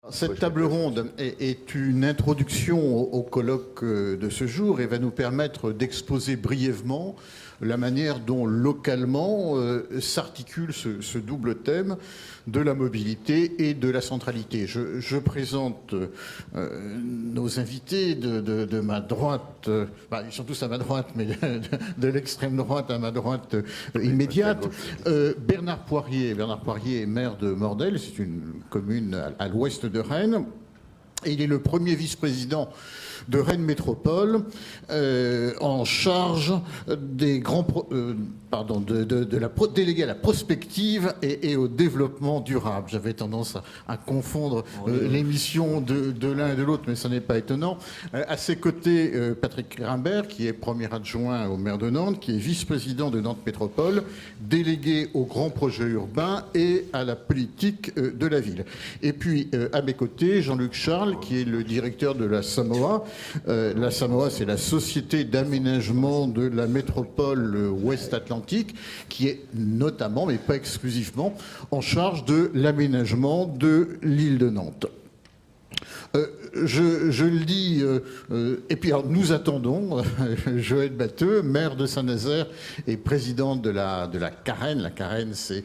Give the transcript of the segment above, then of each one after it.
Cette table ronde est une introduction au colloque de ce jour et va nous permettre d'exposer brièvement la manière dont localement s'articule ce double thème de la mobilité et de la centralité. Je présente nos invités de ma droite, ils sont tous à ma droite, mais de l'extrême droite à ma droite immédiate. Bernard Poirier est maire de Mordel, c'est une commune à l'ouest de Rennes. Et il est le premier vice-président de Rennes Métropole en charge des délégué à la prospective et au développement durable. J'avais tendance à confondre les missions de l'un et de l'autre, mais ça n'est pas étonnant. À ses côtés, Patrick Grimbert, qui est premier adjoint au maire de Nantes, qui est vice-président de Nantes Métropole, délégué aux grands projets urbains et à la politique de la ville. Et puis, à mes côtés, Jean-Luc Charles, qui est le directeur de la SAMOA. La SAMOA, c'est la Société d'aménagement de la métropole ouest-Atlantique, qui est notamment, mais pas exclusivement, en charge de l'aménagement de l'île de Nantes. Je le dis, et puis alors, nous attendons Joël Batteux, maire de Saint-Nazaire et président de la Carène. La Carène, c'est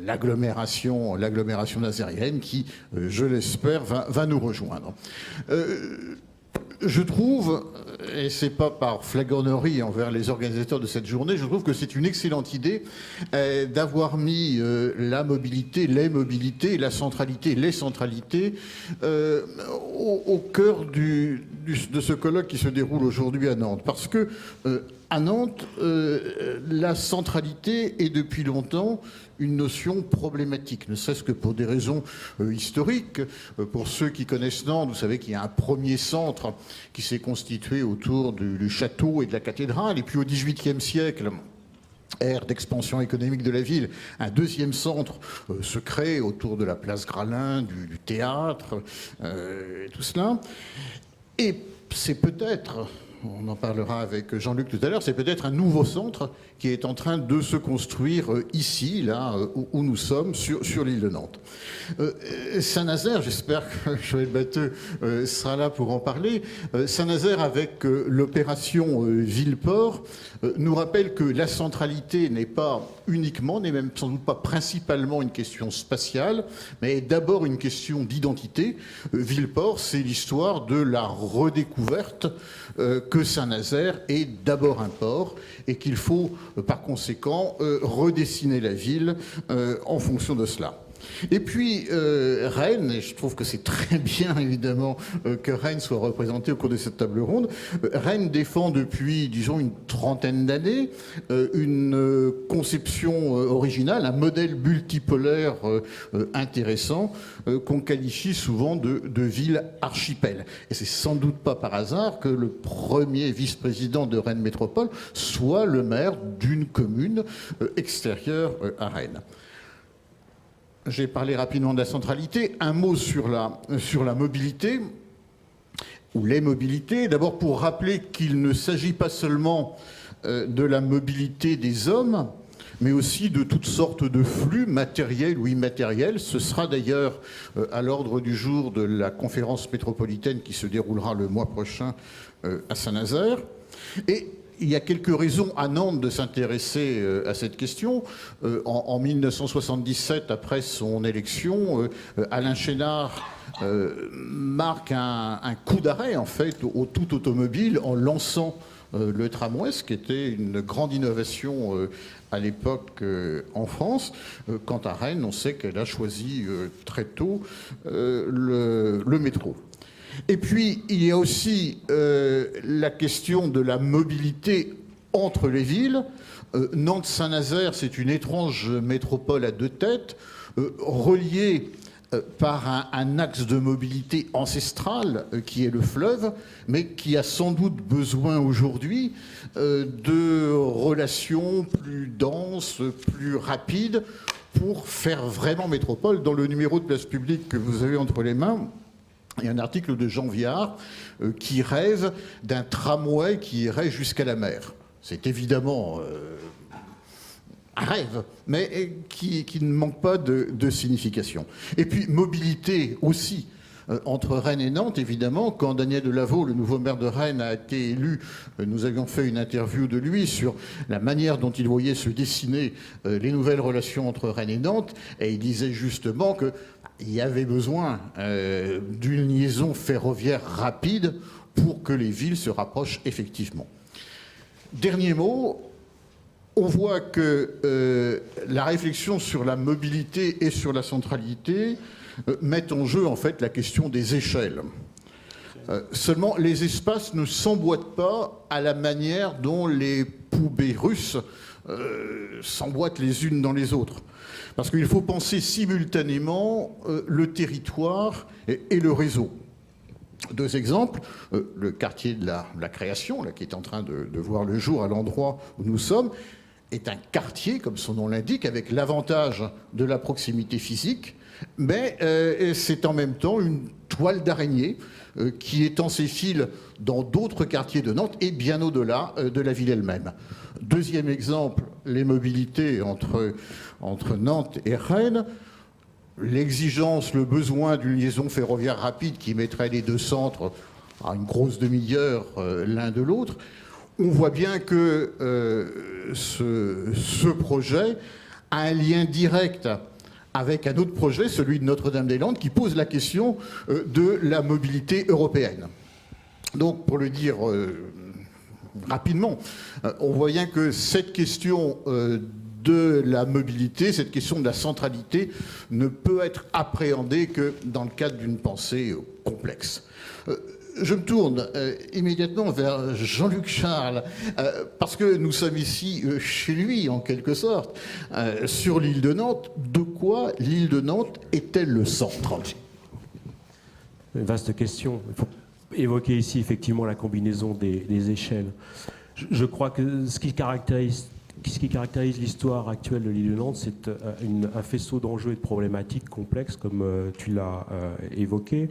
l'agglomération nazérienne qui, je l'espère, va nous rejoindre. Je trouve, et c'est pas par flagornerie envers les organisateurs de cette journée, je trouve que c'est une excellente idée d'avoir mis la mobilité, les mobilités, la centralité, les centralités au cœur de ce colloque qui se déroule aujourd'hui à Nantes. Parce que à Nantes, la centralité est depuis longtemps une notion problématique, ne serait-ce que pour des raisons historiques. Pour ceux qui connaissent Nantes, vous savez qu'il y a un premier centre qui s'est constitué autour du château et de la cathédrale, et puis au XVIIIe siècle, ère d'expansion économique de la ville, un deuxième centre se crée autour de la place Gralin, du théâtre, et tout cela. Et c'est peut-être, on en parlera avec Jean-Luc tout à l'heure, c'est peut-être un nouveau centre qui est en train de se construire ici, là où nous sommes, sur l'île de Nantes. Saint-Nazaire, j'espère que Joël Batteux sera là pour en parler. Saint-Nazaire, avec l'opération Villeport, nous rappelle que la centralité n'est pas uniquement, n'est même sans doute pas principalement une question spatiale, mais d'abord une question d'identité. Villeport, c'est l'histoire de la redécouverte que Saint-Nazaire est d'abord un port et qu'il faut par conséquent redessiner la ville en fonction de cela. Et puis Rennes, et je trouve que c'est très bien évidemment que Rennes soit représentée au cours de cette table ronde. Rennes défend depuis, disons, une trentaine d'années une conception originale, un modèle multipolaire intéressant qu'on qualifie souvent de ville archipel. Et c'est sans doute pas par hasard que le premier vice-président de Rennes Métropole soit le maire d'une commune extérieure à Rennes. J'ai parlé rapidement de la centralité. Un mot sur la mobilité, ou les mobilités. D'abord pour rappeler qu'il ne s'agit pas seulement de la mobilité des hommes, mais aussi de toutes sortes de flux matériels ou immatériels. Ce sera d'ailleurs à l'ordre du jour de la conférence métropolitaine qui se déroulera le mois prochain à Saint-Nazaire. Et il y a quelques raisons à Nantes de s'intéresser à cette question. En 1977, après son élection, Alain Chénard marque un coup d'arrêt en fait au tout automobile en lançant le tramway, ce qui était une grande innovation à l'époque en France. Quant à Rennes, on sait qu'elle a choisi très tôt le métro. Et puis, il y a aussi la question de la mobilité entre les villes. Nantes-Saint-Nazaire, c'est une étrange métropole à deux têtes, reliée par un axe de mobilité ancestral qui est le fleuve, mais qui a sans doute besoin aujourd'hui de relations plus denses, plus rapides, pour faire vraiment métropole. Dans le numéro de Place Publique que vous avez entre les mains, il y a un article de Jean Viard qui rêve d'un tramway qui irait jusqu'à la mer. C'est évidemment rêve, mais qui ne manque pas de signification. Et puis mobilité aussi. Entre Rennes et Nantes, évidemment, quand Daniel Delaveau, le nouveau maire de Rennes, a été élu, nous avions fait une interview de lui sur la manière dont il voyait se dessiner les nouvelles relations entre Rennes et Nantes, et il disait justement qu'il y avait besoin d'une liaison ferroviaire rapide pour que les villes se rapprochent effectivement. Dernier mot, on voit que la réflexion sur la mobilité et sur la centralité mettent en jeu en fait la question des échelles. Seulement, les espaces ne s'emboîtent pas à la manière dont les poubelles russes s'emboîtent les unes dans les autres. Parce qu'il faut penser simultanément le territoire et le réseau. Deux exemples, le quartier de la création, là, qui est en train de voir le jour à l'endroit où nous sommes, est un quartier, comme son nom l'indique, avec l'avantage de la proximité physique, mais c'est en même temps une toile d'araignée qui étend ses fils dans d'autres quartiers de Nantes et bien au-delà de la ville elle-même. Deuxième exemple, les mobilités entre Nantes et Rennes. L'exigence, le besoin d'une liaison ferroviaire rapide qui mettrait les deux centres à une grosse demi-heure l'un de l'autre. On voit bien que ce projet a un lien direct avec un autre projet, celui de Notre-Dame-des-Landes, qui pose la question de la mobilité européenne. Donc, pour le dire rapidement, on voit bien que cette question de la mobilité, cette question de la centralité, ne peut être appréhendée que dans le cadre d'une pensée complexe. Je me tourne immédiatement vers Jean-Luc Charles, parce que nous sommes ici chez lui, en quelque sorte, sur l'île de Nantes. De quoi l'île de Nantes est-elle le centre ? Une vaste question. Il faut évoquer ici effectivement la combinaison des échelles. Je crois que ce qui caractérise l'histoire actuelle de l'île de Nantes, c'est un faisceau d'enjeux et de problématiques complexes, comme tu l'as évoqué.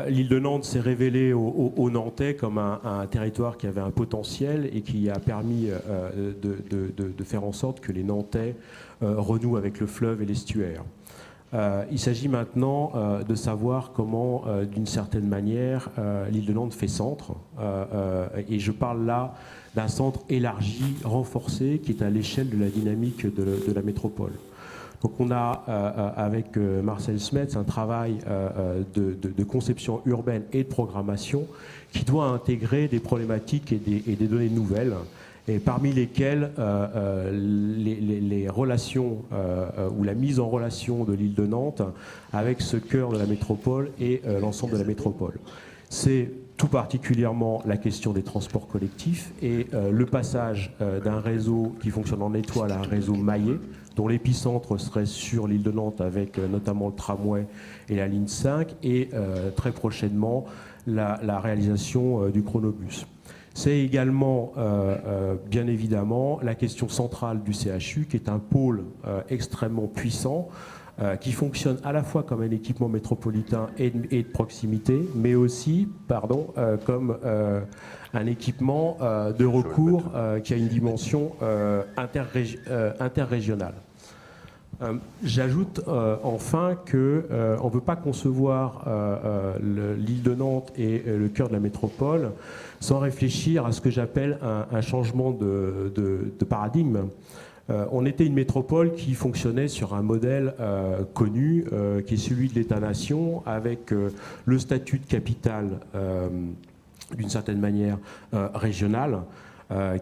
L'île de Nantes s'est révélée aux Nantais comme un territoire qui avait un potentiel et qui a permis de faire en sorte que les Nantais renouent avec le fleuve et l'estuaire. Il s'agit maintenant de savoir comment, d'une certaine manière, l'île de Nantes fait centre. Et je parle là d'un centre élargi, renforcé, qui est à l'échelle de la dynamique de la métropole. Donc on a, avec Marcel Smets, un travail de conception urbaine et de programmation qui doit intégrer des problématiques et des données nouvelles, et parmi lesquelles les relations ou la mise en relation de l'île de Nantes avec ce cœur de la métropole et l'ensemble de la métropole. C'est tout particulièrement la question des transports collectifs et le passage d'un réseau qui fonctionne en étoile à un réseau maillé, dont l'épicentre serait sur l'île de Nantes avec notamment le tramway et la ligne 5 et très prochainement la réalisation du chronobus. C'est également, bien évidemment, la question centrale du CHU, qui est un pôle extrêmement puissant, qui fonctionne à la fois comme un équipement métropolitain et de proximité, mais aussi comme un équipement de recours qui a une dimension interrégionale. J'ajoute enfin qu'on ne peut pas concevoir l'île de Nantes et le cœur de la métropole sans réfléchir à ce que j'appelle un changement de paradigme. On était une métropole qui fonctionnait sur un modèle connu, qui est celui de l'État-nation, avec le statut de capitale, d'une certaine manière, régionale,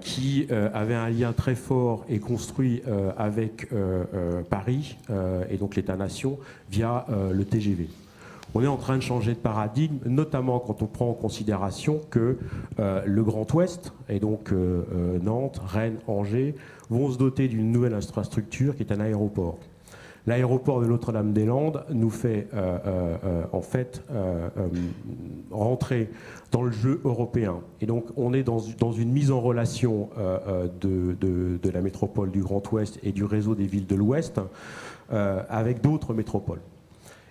qui avait un lien très fort et construit avec Paris, et donc l'État-nation, via le TGV. On est en train de changer de paradigme, notamment quand on prend en considération que le Grand Ouest, et donc Nantes, Rennes, Angers, vont se doter d'une nouvelle infrastructure qui est un aéroport. L'aéroport de Notre-Dame-des-Landes nous fait en fait rentrer dans le jeu européen. Et donc on est dans une mise en relation de la métropole du Grand Ouest et du réseau des villes de l'Ouest avec d'autres métropoles.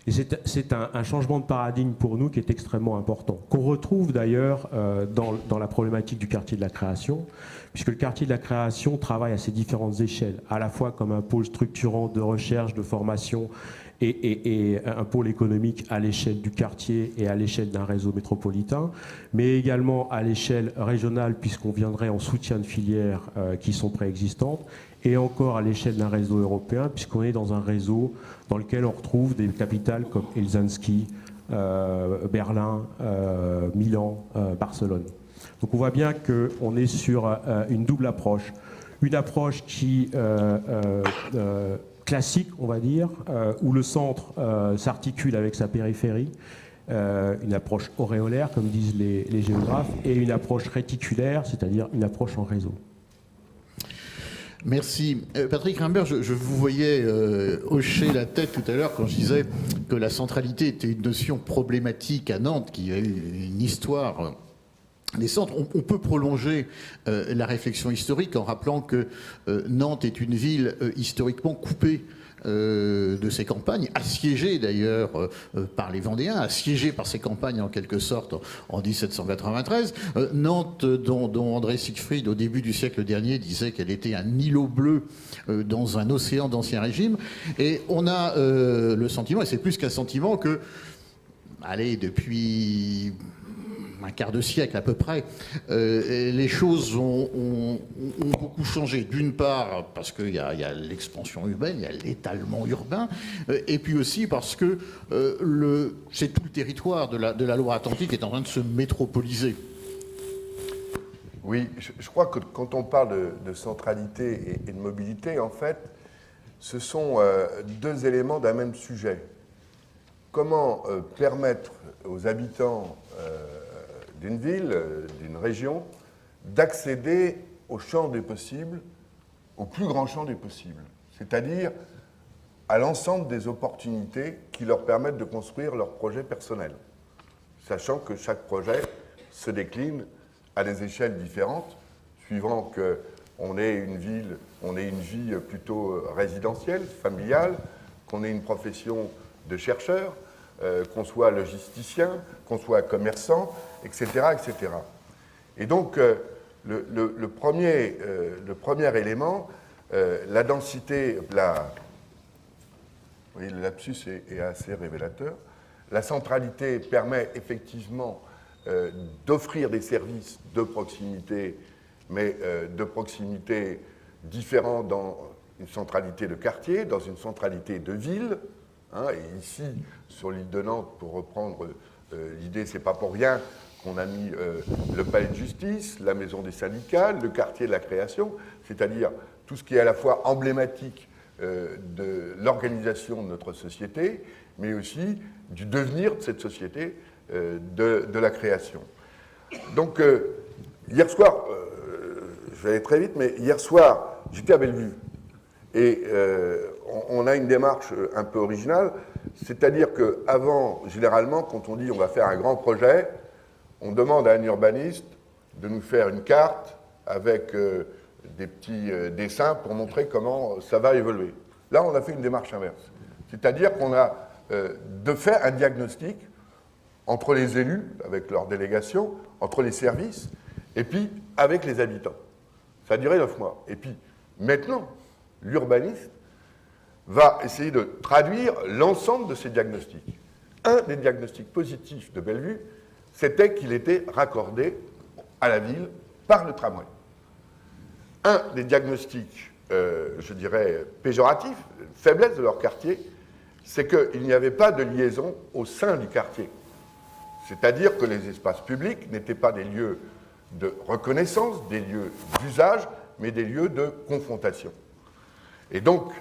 Et c'est un changement de paradigme pour nous qui est extrêmement important, qu'on retrouve d'ailleurs dans la problématique du quartier de la création, puisque le quartier de la création travaille à ces différentes échelles, à la fois comme un pôle structurant de recherche, de formation, et un pôle économique à l'échelle du quartier et à l'échelle d'un réseau métropolitain, mais également à l'échelle régionale, puisqu'on viendrait en soutien de filières qui sont préexistantes, et encore à l'échelle d'un réseau européen, puisqu'on est dans un réseau dans lequel on retrouve des capitales comme Helsinki, Berlin, Milan, Barcelone. Donc on voit bien qu'on est sur une double approche. Une approche qui classique, on va dire, où le centre s'articule avec sa périphérie, une approche auréolaire, comme disent les géographes, et une approche réticulaire, c'est-à-dire une approche en réseau. Merci. Patrick Rimbert, je vous voyais hocher la tête tout à l'heure quand je disais que la centralité était une notion problématique à Nantes, qui a une histoire des centres. On peut prolonger la réflexion historique en rappelant que Nantes est une ville historiquement coupée de ses campagnes, assiégée d'ailleurs par les Vendéens, assiégée par ses campagnes en quelque sorte en 1793. Nantes, dont André Siegfried au début du siècle dernier disait qu'elle était un îlot bleu dans un océan d'Ancien Régime. Et on a le sentiment, et c'est plus qu'un sentiment, que, allez, depuis un quart de siècle à peu près, les choses ont beaucoup changé. D'une part, parce qu'il y a l'expansion urbaine, il y a l'étalement urbain, et puis aussi parce que c'est tout le territoire de la Loire-Atlantique qui est en train de se métropoliser. Oui, je crois que quand on parle de centralité et de mobilité, en fait, ce sont deux éléments d'un même sujet. Comment permettre aux habitants d'une ville, d'une région, d'accéder au champ des possibles, au plus grand champ des possibles, c'est-à-dire à l'ensemble des opportunités qui leur permettent de construire leur projet personnel, sachant que chaque projet se décline à des échelles différentes, suivant qu'on ait une ville, on ait une vie plutôt résidentielle, familiale, qu'on ait une profession de chercheur, qu'on soit logisticien, qu'on soit commerçant, etc., etc. Et donc, le premier élément, la densité, vous voyez, le lapsus est assez révélateur. La centralité permet effectivement d'offrir des services de proximité, mais de proximité différents dans une centralité de quartier, dans une centralité de ville. Et ici, sur l'île de Nantes, pour reprendre l'idée, c'est pas pour rien qu'on a mis le palais de justice, la maison des syndicats, le quartier de la création, c'est-à-dire tout ce qui est à la fois emblématique de l'organisation de notre société, mais aussi du devenir de cette société, de la création. Donc, hier soir, je vais aller très vite, mais hier soir, j'étais à Bellevue. Et on a une démarche un peu originale, c'est-à-dire qu'avant, généralement, quand on dit on va faire un grand projet, on demande à un urbaniste de nous faire une carte avec des petits dessins pour montrer comment ça va évoluer. Là, on a fait une démarche inverse. C'est-à-dire qu'on a de faire un diagnostic entre les élus, avec leurs délégations, entre les services, et puis avec les habitants. Ça a duré 9 mois. Et puis, maintenant, l'urbaniste va essayer de traduire l'ensemble de ces diagnostics. Un des diagnostics positifs de Bellevue, c'était qu'il était raccordé à la ville par le tramway. Un des diagnostics, je dirais, péjoratifs, faiblesse de leur quartier, c'est qu'il n'y avait pas de liaison au sein du quartier. C'est-à-dire que les espaces publics n'étaient pas des lieux de reconnaissance, des lieux d'usage, mais des lieux de confrontation. Et donc,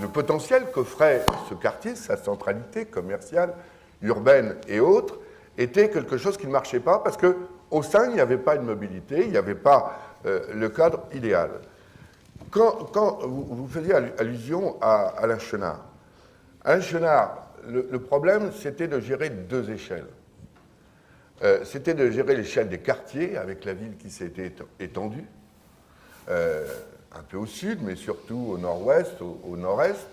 le potentiel qu'offrait ce quartier, sa centralité commerciale, urbaine et autres, était quelque chose qui ne marchait pas parce qu'au sein, il n'y avait pas une mobilité, il n'y avait pas le cadre idéal. Quand vous faisiez allusion à Alain Chenard, le problème, c'était de gérer 2 échelles. C'était de gérer l'échelle des quartiers, avec la ville qui s'était étendue, un peu au sud, mais surtout au nord-ouest, au nord-est,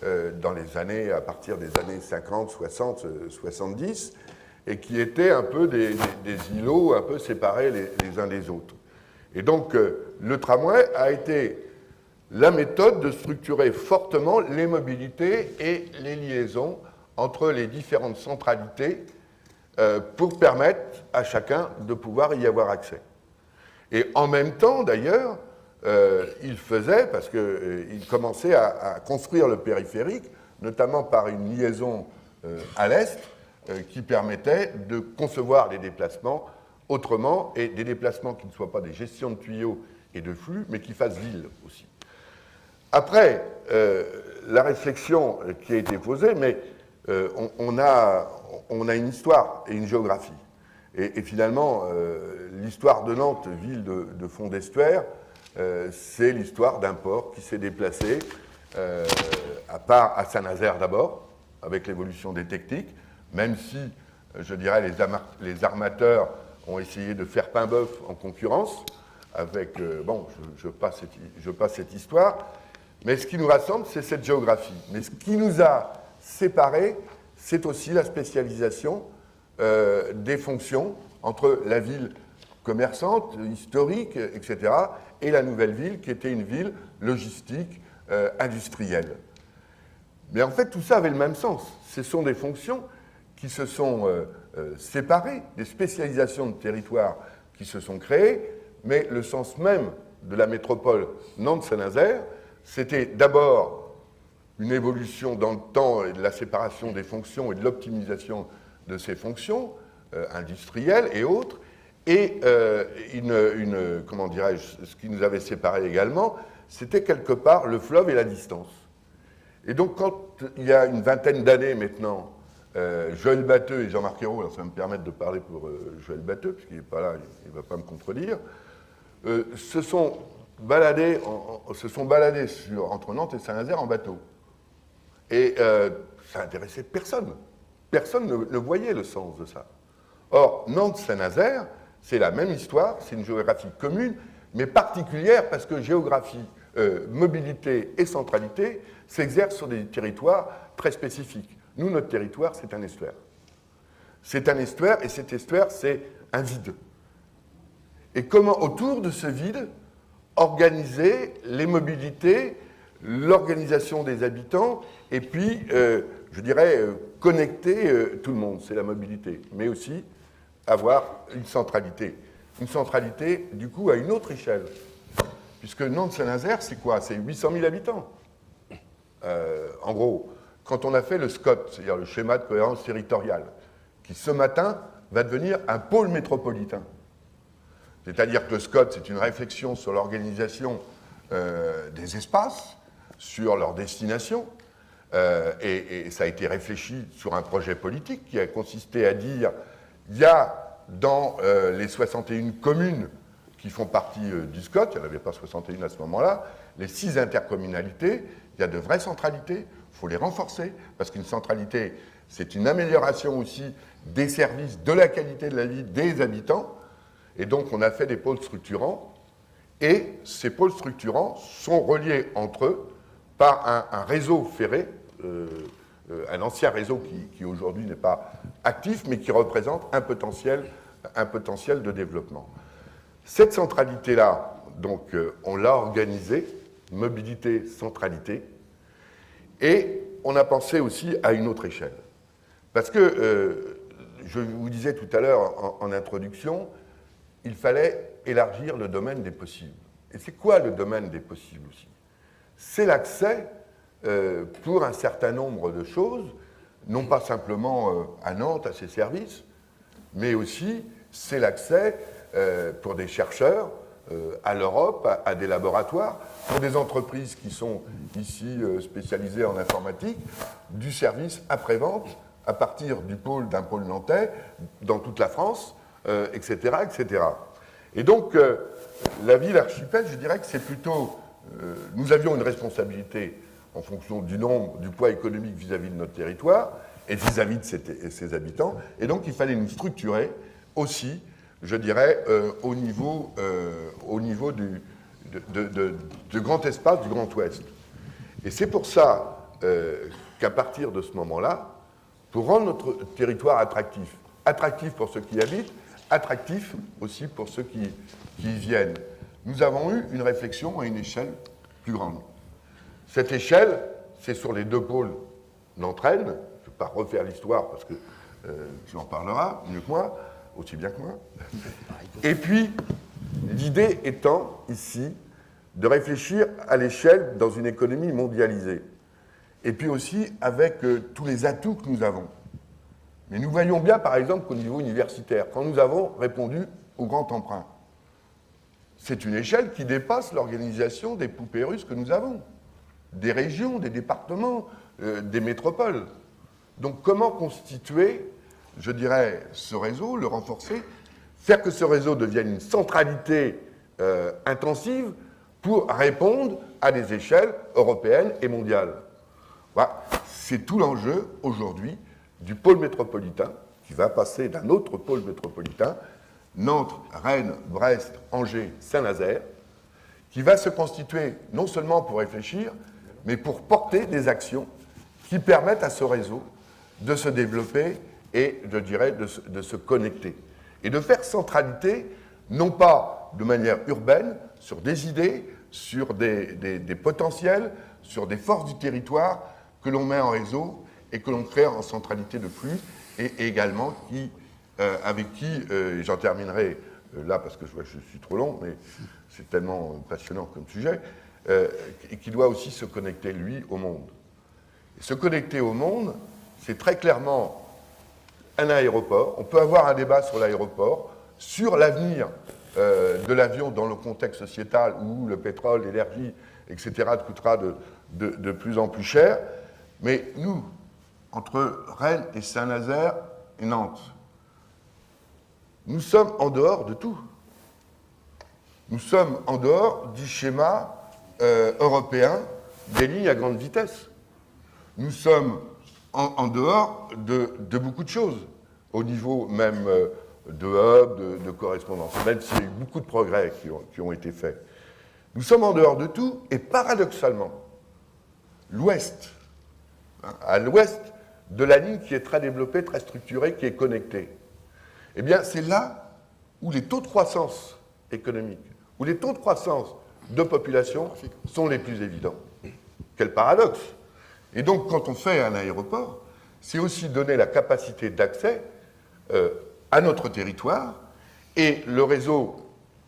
dans les années, à partir des années 50, 60, 70, et qui étaient un peu des îlots un peu séparés les uns des autres. Et donc, le tramway a été la méthode de structurer fortement les mobilités et les liaisons entre les différentes centralités pour permettre à chacun de pouvoir y avoir accès. Et en même temps, d'ailleurs, il faisait, parce qu'il commençait à construire le périphérique, notamment par une liaison à l'est, qui permettait de concevoir les déplacements autrement, et des déplacements qui ne soient pas des gestions de tuyaux et de flux, mais qui fassent ville aussi. Après, la réflexion qui a été posée, mais on a une histoire et une géographie. Et finalement, l'histoire de Nantes, ville de fond d'estuaire, c'est l'histoire d'un port qui s'est déplacé, à Saint-Nazaire d'abord, avec l'évolution des techniques, même si, je dirais, les armateurs ont essayé de faire pain bœuf en concurrence, avec, je passe cette histoire, mais ce qui nous rassemble, c'est cette géographie. Mais ce qui nous a séparés, c'est aussi la spécialisation des fonctions entre la ville commerçante, historique, etc., et la nouvelle ville, qui était une ville logistique, industrielle. Mais en fait, tout ça avait le même sens. Ce sont des fonctions qui se sont séparées, des spécialisations de territoire qui se sont créées, mais le sens même de la métropole Nantes-Saint-Nazaire, c'était d'abord une évolution dans le temps et de la séparation des fonctions et de l'optimisation de ces fonctions industrielles et autres, et comment dirais-je, ce qui nous avait séparés également, c'était quelque part le fleuve et la distance. Et donc, quand il y a une vingtaine d'années maintenant, Joël Batteux et Jean-Marc Ayrault, alors ça va me permettre de parler pour Joël Batteux, puisqu'il n'est pas là, il ne va pas me contredire, se sont baladés entre Nantes et Saint-Nazaire en bateau. Et ça n'intéressait personne. Personne ne voyait le sens de ça. Or, Nantes-Saint-Nazaire, c'est la même histoire, c'est une géographie commune, mais particulière parce que géographie, mobilité et centralité s'exercent sur des territoires très spécifiques. Nous, notre territoire, c'est un estuaire. C'est un estuaire, et cet estuaire, c'est un vide. Et comment, autour de ce vide, organiser les mobilités, l'organisation des habitants, et puis, je dirais, connecter tout le monde, c'est la mobilité, mais aussi avoir une centralité. Une centralité, du coup, à une autre échelle. Puisque Nantes-Saint-Nazaire, c'est quoi? C'est 800 000 habitants. En gros, quand on a fait le SCOT, c'est-à-dire le schéma de cohérence territoriale, qui ce matin va devenir un pôle métropolitain. C'est-à-dire que le SCOT, c'est une réflexion sur l'organisation des espaces, sur leur destination, et ça a été réfléchi sur un projet politique qui a consisté à dire il y a dans les 61 communes qui font partie du SCOT, il n'y en avait pas 61 à ce moment-là, les 6 intercommunalités, il y a de vraies centralités, il faut les renforcer, parce qu'une centralité, c'est une amélioration aussi des services, de la qualité de la vie des habitants, et donc on a fait des pôles structurants, et ces pôles structurants sont reliés entre eux par un réseau ferré, un ancien réseau qui aujourd'hui n'est pas actif, mais qui représente un potentiel de développement. Cette centralité-là, donc, on l'a organisée, mobilité, centralité, et on a pensé aussi à une autre échelle. Parce que, je vous disais tout à l'heure en introduction, il fallait élargir le domaine des possibles. Et c'est quoi le domaine des possibles aussi? C'est l'accès pour un certain nombre de choses, non pas simplement à Nantes, à ses services, mais aussi c'est l'accès pour des chercheurs à l'Europe, à des laboratoires, pour des entreprises qui sont ici spécialisées en informatique, du service après-vente à partir d'un pôle nantais dans toute la France, etc., etc. Et donc, la ville archipel, je dirais que c'est plutôt... nous avions une responsabilité en fonction du nombre, du poids économique vis-à-vis de notre territoire et vis-à-vis de ses habitants. Et donc, il fallait nous structurer aussi, je dirais, au niveau du grand espace du Grand Ouest. Et c'est pour ça, qu'à partir de ce moment-là, pour rendre notre territoire attractif, attractif pour ceux qui y habitent, attractif aussi pour ceux qui y viennent, nous avons eu une réflexion à une échelle plus grande. Cette échelle, c'est sur les deux pôles d'entraîne. Je ne vais pas refaire l'histoire parce que tu en parleras mieux que moi, aussi bien que moi. Et puis, l'idée étant ici de réfléchir à l'échelle dans une économie mondialisée. Et puis aussi avec tous les atouts que nous avons. Mais nous voyons bien, par exemple, qu'au niveau universitaire, quand nous avons répondu au grand emprunt, c'est une échelle qui dépasse l'organisation des poupées russes que nous avons, des régions, des départements, des métropoles. Donc comment constituer, je dirais, ce réseau, le renforcer, faire que ce réseau devienne une centralité intensive pour répondre à des échelles européennes et mondiales. Voilà. C'est tout l'enjeu aujourd'hui du pôle métropolitain, qui va passer d'un autre pôle métropolitain, Nantes, Rennes, Brest, Angers, Saint-Nazaire, qui va se constituer non seulement pour réfléchir, mais pour porter des actions qui permettent à ce réseau de se développer et, je dirais, de se connecter. Et de faire centralité, non pas de manière urbaine, sur des idées, sur des potentiels, sur des forces du territoire que l'on met en réseau et que l'on crée en centralité de flux, et également avec qui, j'en terminerai là parce que je suis trop long, mais c'est tellement passionnant comme sujet, et qui doit aussi se connecter, lui, au monde. Et se connecter au monde, c'est très clairement un aéroport. On peut avoir un débat sur l'aéroport, sur l'avenir de l'avion dans le contexte sociétal où le pétrole, l'énergie, etc. coûtera de plus en plus cher. Mais nous, entre Rennes et Saint-Nazaire et Nantes, nous sommes en dehors de tout. Nous sommes en dehors du schéma européen des lignes à grande vitesse. Nous sommes en dehors de beaucoup de choses, au niveau même de hub, de correspondance, même s'il y a eu beaucoup de progrès qui ont été faits. Nous sommes en dehors de tout, et paradoxalement, l'Ouest, à l'ouest de la ligne qui est très développée, très structurée, qui est connectée, eh bien, c'est là où les taux de croissance économique, où les taux de croissance de population sont les plus évidents. Quel paradoxe! Et donc, quand on fait un aéroport, c'est aussi donner la capacité d'accès à notre territoire, et le réseau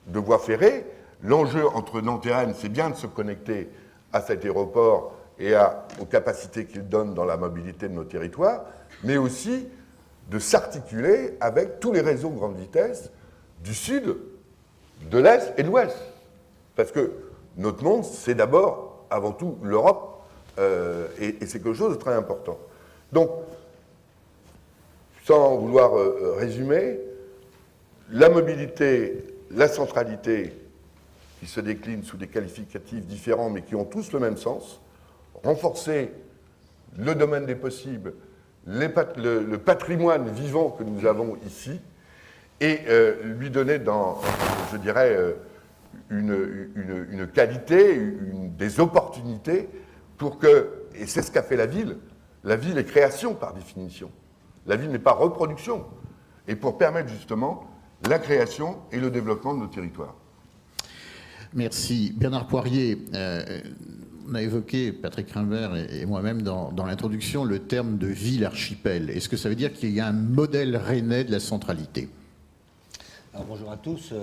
de voies ferrées, l'enjeu entre Nantes et Rennes, c'est bien de se connecter à cet aéroport et aux capacités qu'il donne dans la mobilité de nos territoires, mais aussi de s'articuler avec tous les réseaux grande vitesse du sud, de l'est et de l'ouest. Parce que notre monde, c'est d'abord, avant tout, l'Europe, et c'est quelque chose de très important. Donc, sans vouloir résumer, la mobilité, la centralité, qui se déclinent sous des qualificatifs différents, mais qui ont tous le même sens, renforcer le domaine des possibles, le patrimoine vivant que nous avons ici, et lui donner, je dirais, une qualité, des opportunités pour que, et c'est ce qu'a fait la ville est création par définition. La ville n'est pas reproduction, et pour permettre justement la création et le développement de nos territoires. Merci. Bernard Poirier, on a évoqué, Patrick Rimbert et moi-même, dans l'introduction, le terme de ville archipel. Est-ce que ça veut dire qu'il y a un modèle rennais de la centralité? Alors, bonjour à tous.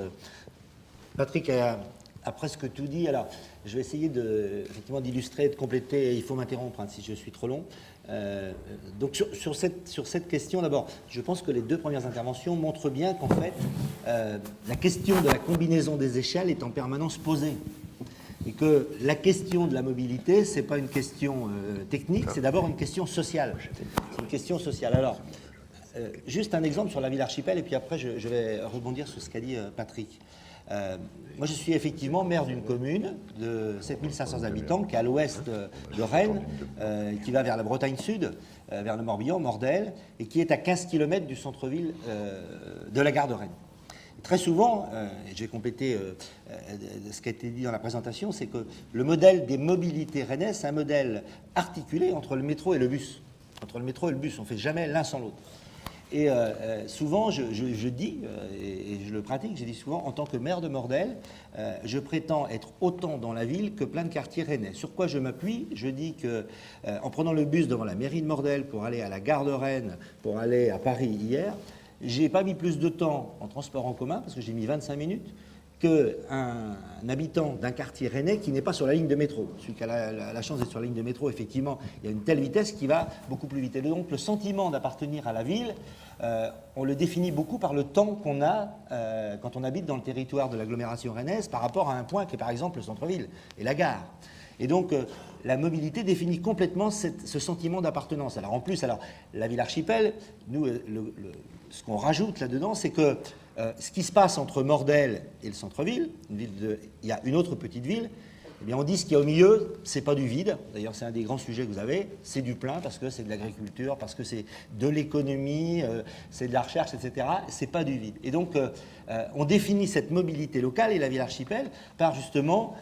Patrick a presque tout dit. Alors, je vais essayer effectivement d'illustrer, de compléter. Il faut m'interrompre si je suis trop long. Donc, sur cette question, d'abord, je pense que les deux premières interventions montrent bien qu'en fait, la question de la combinaison des échelles est en permanence posée. Et que la question de la mobilité, ce n'est pas une question technique, c'est d'abord une question sociale. C'est une question sociale. Alors, juste un exemple sur la ville archipel, et puis après, je vais rebondir sur ce qu'a dit Patrick. Moi, je suis effectivement maire d'une commune de 7500 habitants qui est à l'ouest de Rennes, qui va vers la Bretagne Sud, vers le Morbihan, Mordel, et qui est à 15 km du centre-ville de la gare de Rennes. Très souvent, et je vais compléter ce qui a été dit dans la présentation, c'est que le modèle des mobilités rennaises, c'est un modèle articulé entre le métro et le bus. Entre le métro et le bus, on ne fait jamais l'un sans l'autre. Et souvent, je dis, et je le pratique, je dis souvent, en tant que maire de Mordel, je prétends être autant dans la ville que plein de quartiers rennais. Sur quoi je m'appuie? Je dis que, en prenant le bus devant la mairie de Mordel pour aller à la gare de Rennes, pour aller à Paris hier, j'ai pas mis plus de temps en transport en commun, parce que j'ai mis 25 minutes, qu'un habitant d'un quartier rennais qui n'est pas sur la ligne de métro. Celui qui a la chance d'être sur la ligne de métro, effectivement, il y a une telle vitesse qui va beaucoup plus vite. Et donc, le sentiment d'appartenir à la ville, on le définit beaucoup par le temps qu'on a quand on habite dans le territoire de l'agglomération rennaise par rapport à un point qui est par exemple le centre-ville et la gare. Et donc, la mobilité définit complètement ce sentiment d'appartenance. Alors, en plus, la ville archipel, nous, ce qu'on rajoute là-dedans, c'est que ce qui se passe entre Mordel et le centre-ville, il y a une autre petite ville, eh bien on dit ce qu'il y a au milieu, c'est pas du vide. D'ailleurs, c'est un des grands sujets que vous avez, c'est du plein parce que c'est de l'agriculture, parce que c'est de l'économie, c'est de la recherche, etc. C'est pas du vide. Et donc, on définit cette mobilité locale et la ville archipel par justement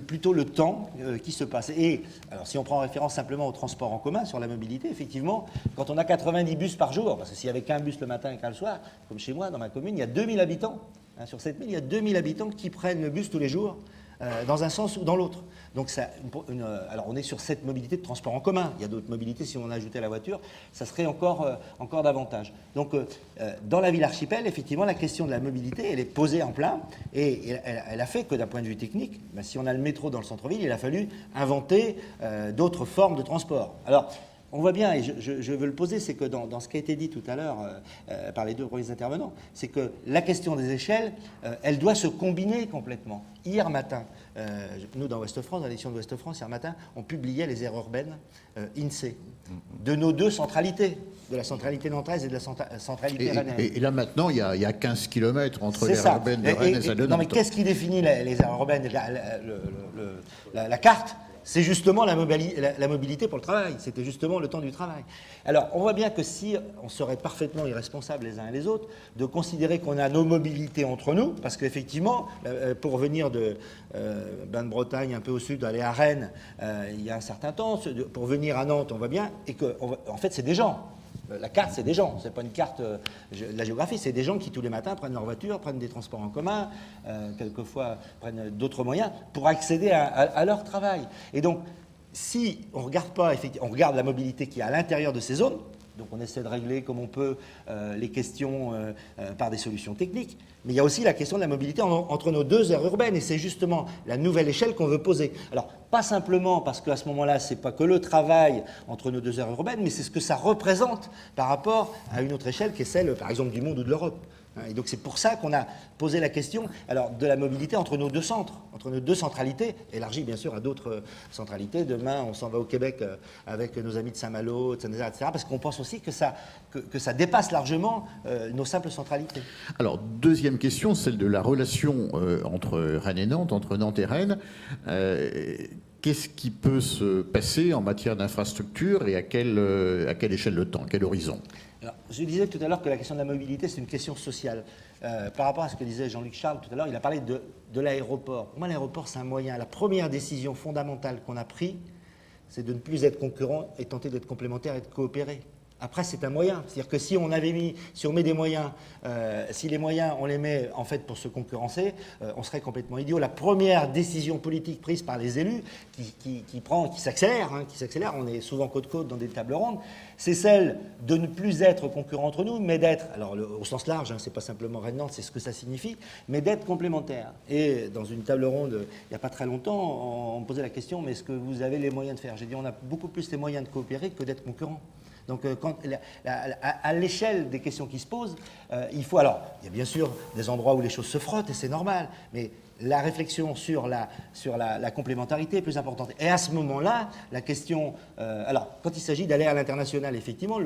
plutôt le temps qui se passe. Et alors, si on prend référence simplement au transport en commun sur la mobilité, effectivement, quand on a 90 bus par jour, parce que s'il y avait qu'un bus le matin et qu'un le soir, comme chez moi, dans ma commune, il y a 2000 habitants. Hein, sur 7000, il y a 2000 habitants qui prennent le bus tous les jours. Dans un sens ou dans l'autre. Donc, alors on est sur cette mobilité de transport en commun. Il y a d'autres mobilités, si on ajoutait la voiture, ça serait encore davantage. Donc, dans la ville archipel, effectivement, la question de la mobilité, elle est posée en plein, et elle a fait que d'un point de vue technique, si on a le métro dans le centre-ville, il a fallu inventer d'autres formes de transport. Alors, on voit bien, et je veux le poser, c'est que dans ce qui a été dit tout à l'heure par les deux premiers intervenants, c'est que la question des échelles, elle doit se combiner complètement. Hier matin, nous dans Ouest-France, dans l'édition de Ouest-France, hier matin, on publiait les aires urbaines INSEE de nos deux centralités, de la centralité nantaise et de la centralité rennaise. Et là maintenant, il y a 15 km entre l'aire urbaine de Rennes et celle de Nantes. Non mais qu'est-ce qui définit les aires urbaines, la carte? C'est justement la mobilité pour le travail, c'était justement le temps du travail. Alors, on voit bien que si on serait parfaitement irresponsables les uns et les autres, de considérer qu'on a nos mobilités entre nous, parce qu'effectivement, pour venir de Bain-de-Bretagne, un peu au sud, aller à Rennes, il y a un certain temps, pour venir à Nantes, on voit bien, et qu'en fait, c'est des gens. La carte, c'est des gens, c'est pas une carte de la géographie, c'est des gens qui tous les matins prennent leur voiture, prennent des transports en commun, quelquefois prennent d'autres moyens pour accéder à leur travail. Et donc, si on regarde pas, on regarde la mobilité qui est à l'intérieur de ces zones, donc on essaie de régler comme on peut les questions par des solutions techniques, mais il y a aussi la question de la mobilité entre nos deux aires urbaines, et c'est justement la nouvelle échelle qu'on veut poser. Alors, pas simplement parce qu'à ce moment-là, c'est pas que le travail entre nos deux aires urbaines, mais c'est ce que ça représente par rapport à une autre échelle qui est celle, par exemple, du monde ou de l'Europe. Et donc c'est pour ça qu'on a posé la question de la mobilité entre nos deux centres, entre nos deux centralités, élargie bien sûr à d'autres centralités. Demain, on s'en va au Québec avec nos amis de Saint-Malo, etc., parce qu'on pense aussi que ça dépasse largement nos simples centralités. Alors, deuxième question, celle de la relation entre Rennes et Nantes, entre Nantes et Rennes. Qu'est-ce qui peut se passer en matière d'infrastructure et à quelle échelle de temps, à quel horizon? Alors, je disais tout à l'heure que la question de la mobilité, c'est une question sociale. Par rapport à ce que disait Jean-Luc Charles tout à l'heure, il a parlé de l'aéroport. Pour moi, l'aéroport, c'est un moyen. La première décision fondamentale qu'on a prise, c'est de ne plus être concurrent et tenter d'être complémentaire et de coopérer. Après, c'est un moyen. C'est-à-dire que si on met des moyens, si les moyens, on les met en fait pour se concurrencer, on serait complètement idiot. La première décision politique prise par les élus, qui s'accélère, on est souvent côte-côte dans des tables rondes, c'est celle de ne plus être concurrents entre nous, mais d'être, alors au sens large, c'est pas simplement Rennes-Nantes, c'est ce que ça signifie, mais d'être complémentaires. Et dans une table ronde, il n'y a pas très longtemps, on me posait la question, mais est-ce que vous avez les moyens de faire? J'ai dit, on a beaucoup plus les moyens de coopérer que d'être concurrents. Donc, à l'échelle des questions qui se posent, il faut... Alors, il y a bien sûr des endroits où les choses se frottent, et c'est normal, mais la réflexion sur la complémentarité est plus importante. Et à ce moment-là, la question... alors, quand il s'agit d'aller à l'international, effectivement,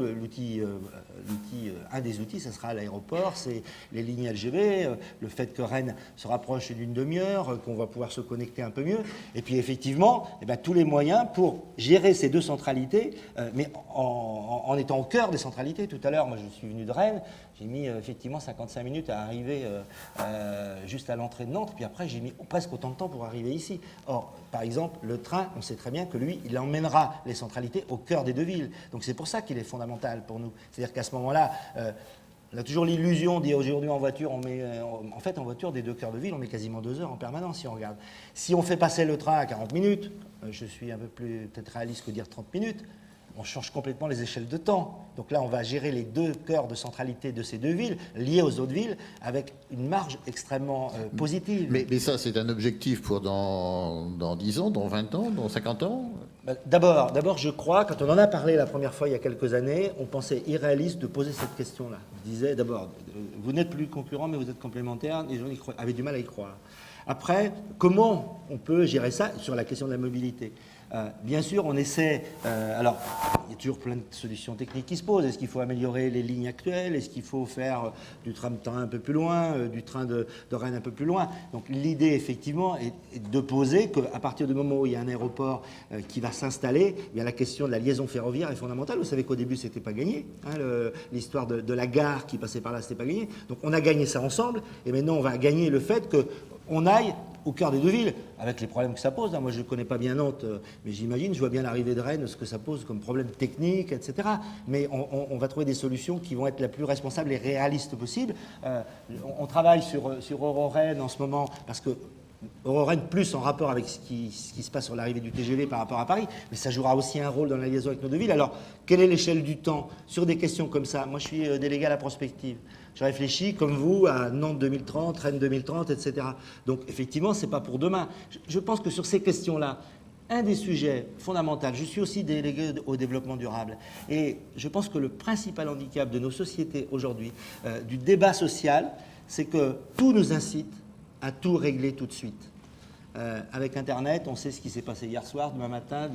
un des outils, ce sera l'aéroport, c'est les lignes LGV, le fait que Rennes se rapproche d'une demi-heure, qu'on va pouvoir se connecter un peu mieux. Et puis, effectivement, tous les moyens pour gérer ces deux centralités, mais en étant au cœur des centralités. Tout à l'heure, moi, je suis venu de Rennes, j'ai mis effectivement 55 minutes à arriver juste à l'entrée de Nantes, puis après j'ai mis presque autant de temps pour arriver ici. Or, par exemple, le train, on sait très bien que lui, il emmènera les centralités au cœur des deux villes. Donc c'est pour ça qu'il est fondamental pour nous. C'est-à-dire qu'à ce moment-là, on a toujours l'illusion, dit aujourd'hui en voiture, en fait en voiture des deux cœurs de ville, on met quasiment 2 heures en permanence si on regarde. Si on fait passer le train à 40 minutes, je suis un peu plus peut-être réaliste que dire 30 minutes, on change complètement les échelles de temps. Donc là, on va gérer les deux cœurs de centralité de ces deux villes, liées aux autres villes, avec une marge extrêmement positive. Mais ça, c'est un objectif pour dans 10 ans, dans 20 ans, dans 50 ans? D'abord, je crois, quand on en a parlé la première fois il y a quelques années, on pensait irréaliste de poser cette question-là. On disait d'abord, vous n'êtes plus concurrents, mais vous êtes complémentaires, les gens avaient du mal à y croire. Après, comment on peut gérer ça sur la question de la mobilité ? Bien sûr, on essaie... alors, il y a toujours plein de solutions techniques qui se posent. Est-ce qu'il faut améliorer les lignes actuelles? Est-ce qu'il faut faire du tram-train un peu plus loin, du train de Rennes un peu plus loin? Donc, l'idée, effectivement, est de poser qu'à partir du moment où il y a un aéroport qui va s'installer, eh bien, la question de la liaison ferroviaire est fondamentale. Vous savez qu'au début, c'était pas gagné. Hein, l'histoire de la gare qui passait par là, c'était pas gagné. Donc, on a gagné ça ensemble. Et maintenant, on va gagner le fait qu'on aille au cœur des deux villes, avec les problèmes que ça pose. Moi, je ne connais pas bien Nantes, mais j'imagine, je vois bien l'arrivée de Rennes, ce que ça pose comme problème technique, etc. Mais on va trouver des solutions qui vont être la plus responsables et réalistes possible. On travaille sur Euro-Rennes en ce moment, parce que Euro-Rennes plus en rapport avec ce qui se passe sur l'arrivée du TGV par rapport à Paris, mais ça jouera aussi un rôle dans la liaison avec nos deux villes. Alors, quelle est l'échelle du temps sur des questions comme ça? Moi, je suis délégué à la prospective. Je réfléchis, comme vous, à Nantes 2030, Rennes 2030, etc. Donc, effectivement, ce n'est pas pour demain. Je pense que sur ces questions-là, un des sujets fondamentaux, je suis aussi délégué au développement durable, et je pense que le principal handicap de nos sociétés aujourd'hui, du débat social, c'est que tout nous incite à tout régler tout de suite. Avec Internet, on sait ce qui s'est passé hier soir, demain matin,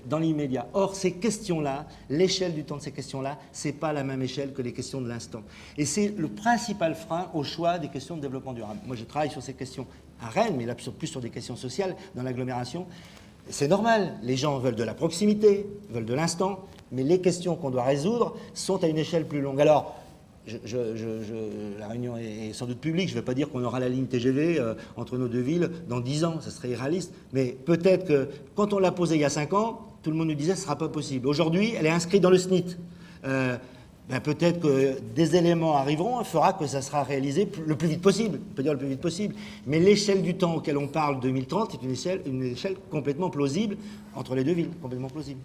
dans l'immédiat. Or, ces questions-là, l'échelle du temps de ces questions-là, ce n'est pas la même échelle que les questions de l'instant. Et c'est le principal frein au choix des questions de développement durable. Moi, je travaille sur ces questions à Rennes, mais là, plus sur des questions sociales, dans l'agglomération. C'est normal, les gens veulent de la proximité, veulent de l'instant, mais les questions qu'on doit résoudre sont à une échelle plus longue. Alors, la réunion est sans doute publique, je ne vais pas dire qu'on aura la ligne TGV entre nos deux villes dans 10 ans, ça serait irréaliste, mais peut-être que quand on l'a posée il y a 5 ans, tout le monde nous disait que ce ne sera pas possible. Aujourd'hui, elle est inscrite dans le SNIT. Peut-être que des éléments arriveront, fera que ça sera réalisé le plus vite possible, on peut dire le plus vite possible, mais l'échelle du temps auquel on parle, 2030, est une échelle complètement plausible entre les deux villes, complètement plausible.